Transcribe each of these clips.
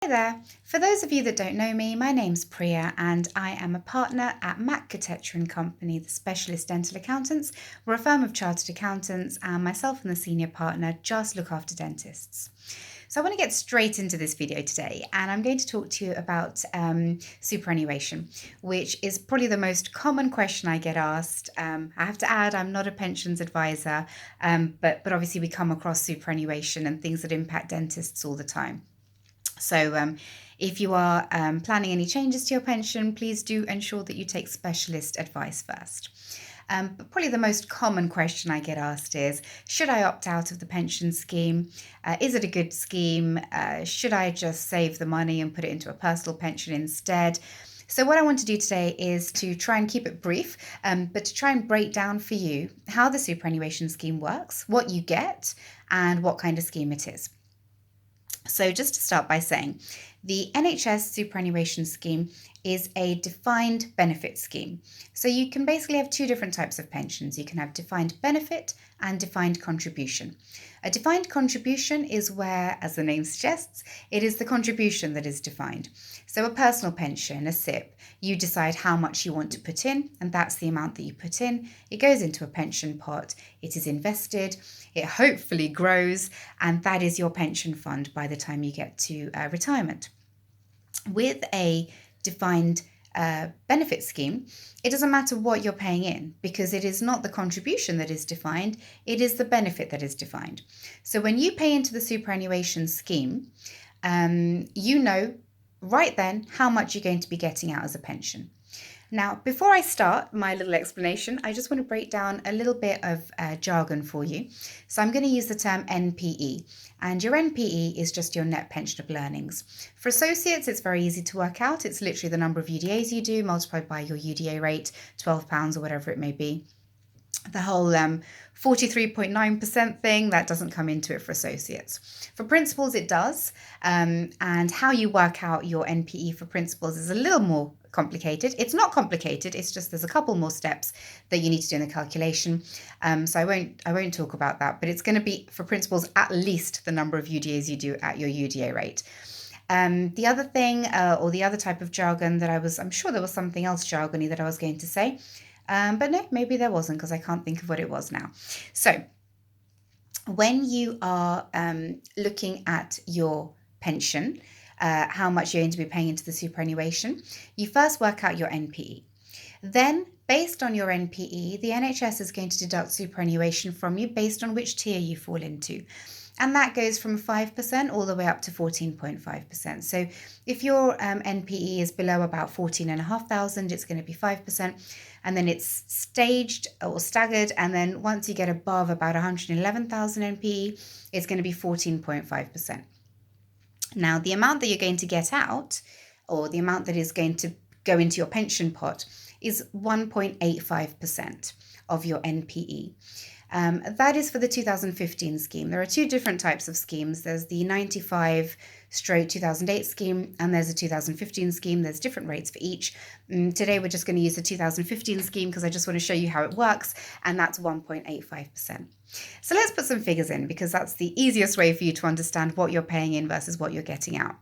Hi there. For those of you that don't know me, my name's Priya and I am a partner at Architecture and Company, the specialist dental accountants. We're a firm of chartered accountants and myself and the senior partner just look after dentists. So I want to get straight into this video today and I'm going to talk to you about superannuation, which is probably the most common question I get asked. I have to add, I'm not a pensions advisor, but obviously we come across superannuation and things that impact dentists all the time. So if you are planning any changes to your pension, please do ensure that you take specialist advice first. But probably the most common question I get asked is, should I opt out of the pension scheme? Is it a good scheme? Should I just save the money and put it into a personal pension instead? So what I want to do today is to try and keep it brief, but to try and break down for you how the superannuation scheme works, what you get, and what kind of scheme it is. So just to start by saying, the NHS superannuation scheme is a defined benefit scheme. So you can basically have two different types of pensions. You can have defined benefit and defined contribution. A defined contribution is where, as the name suggests, it is the contribution that is defined. So a personal pension, a SIP, you decide how much you want to put in, and that's the amount that you put in. It goes into a pension pot, it is invested, it hopefully grows, and that is your pension fund by the time you get to retirement. With a defined benefit scheme, it doesn't matter what you're paying in because it is not the contribution that is defined, it is the benefit that is defined. So when you pay into the superannuation scheme, you know right then how much you're going to be getting out as a pension. Now, before I start my little explanation, I just want to break down a little bit of jargon for you. So I'm going to use the term NPE, and your NPE is just your net pensionable earnings. For associates, it's very easy to work out. It's literally the number of UDAs you do multiplied by your UDA rate, £12 or whatever it may be. The whole 43.9% thing, that doesn't come into it for associates. For principals, it does. And how you work out your NPE for principals is a little more complicated. It's not complicated, it's just there's a couple more steps that you need to do in the calculation. So I won't talk about that, but it's going to be for principals at least the number of UDAs you do at your UDA rate. The other thing, or the other type of jargon that I'm sure there was something else jargony that I was going to say. But no, maybe there wasn't because I can't think of what it was now. So when you are looking at your pension, how much you're going to be paying into the superannuation, you first work out your NPE. Then, based on your NPE, the NHS is going to deduct superannuation from you based on which tier you fall into. And that goes from 5% all the way up to 14.5%. So if your NPE is below about 14,500, it's going to be 5%. And then it's staged or staggered. And then once you get above about 111,000 NPE, it's going to be 14.5%. Now, the amount that you're going to get out, or the amount that is going to go into your pension pot, is 1.85% of your NPE. That is for the 2015 scheme. There are two different types of schemes. There's the 95/2008 scheme and there's a 2015 scheme. There's different rates for each. Today we're just going to use the 2015 scheme because I just want to show you how it works, and that's 1.85%. So let's put some figures in because that's the easiest way for you to understand what you're paying in versus what you're getting out.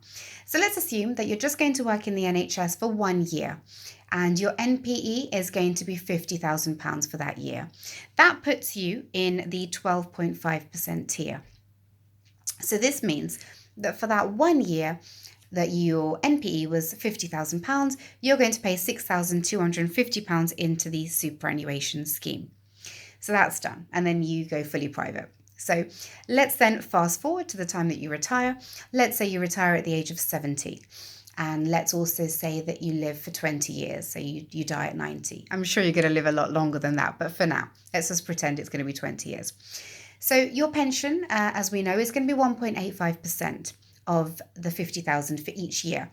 So let's assume that you're just going to work in the NHS for 1 year and your NPE is going to be £50,000 for that year. That puts you in the 12.5% tier. So this means that for that 1 year that your NPE was £50,000, you're going to pay £6,250 into the superannuation scheme. So that's done, and then you go fully private. So let's then fast forward to the time that you retire. Let's say you retire at the age of 70. And let's also say that you live for 20 years, so you die at 90. I'm sure you're going to live a lot longer than that, but for now, let's just pretend it's going to be 20 years. So your pension, as we know, is going to be 1.85% of the 50,000 for each year.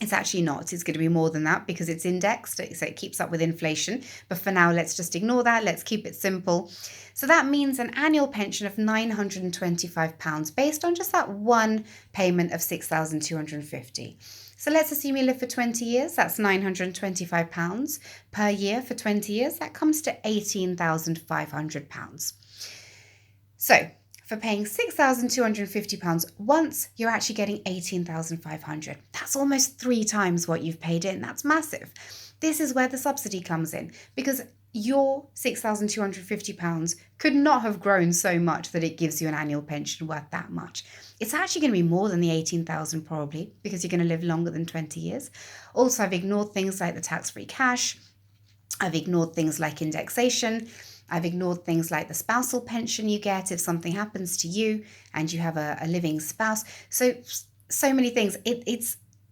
It's actually not. It's going to be more than that because it's indexed, so it keeps up with inflation. But for now, let's just ignore that. Let's keep it simple. So that means an annual pension of £925 based on just that one payment of £6,250. So let's assume you live for 20 years. That's £925 per year for 20 years. That comes to £18,500. So for paying £6,250 once, you're actually getting £18,500. That's almost 3 times what you've paid in. That's massive. This is where the subsidy comes in, because your £6,250 could not have grown so much that it gives you an annual pension worth that much. It's actually going to be more than the 18,000 probably, because you're going to live longer than 20 years. Also, I've ignored things like the tax-free cash. I've ignored things like indexation. I've ignored things like the spousal pension you get if something happens to you and you have a living spouse. So many things.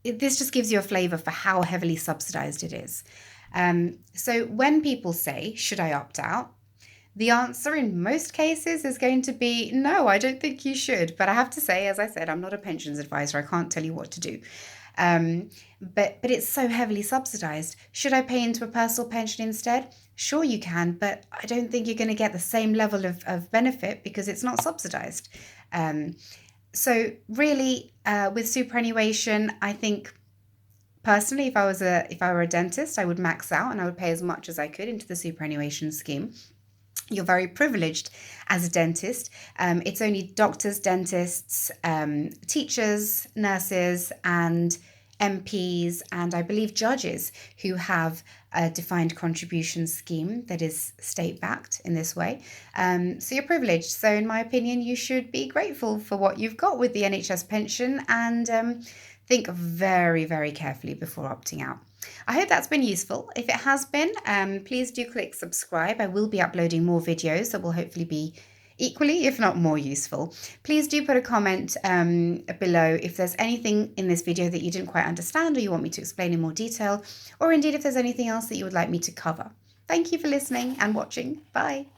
This just gives you a flavor for how heavily subsidized it is. So when people say, should I opt out? The answer in most cases is going to be no, I don't think you should. But I have to say, as I said, I'm not a pensions advisor. I can't tell you what to do. But it's so heavily subsidized. Should I pay into a personal pension instead? Sure, you can, but I don't think you're going to get the same level of benefit because it's not subsidized. So really, with superannuation, I think personally, if I were a dentist, I would max out and I would pay as much as I could into the superannuation scheme. You're very privileged as a dentist. It's only doctors, dentists, teachers, nurses, and MPs, and I believe judges who have a defined contribution scheme that is state-backed in this way. So you're privileged. So in my opinion, you should be grateful for what you've got with the NHS pension and think very, very carefully before opting out. I hope that's been useful. If it has been, please do click subscribe. I will be uploading more videos that will hopefully be equally, if not more useful. Please do put a comment below if there's anything in this video that you didn't quite understand or you want me to explain in more detail, or indeed if there's anything else that you would like me to cover. Thank you for listening and watching. Bye.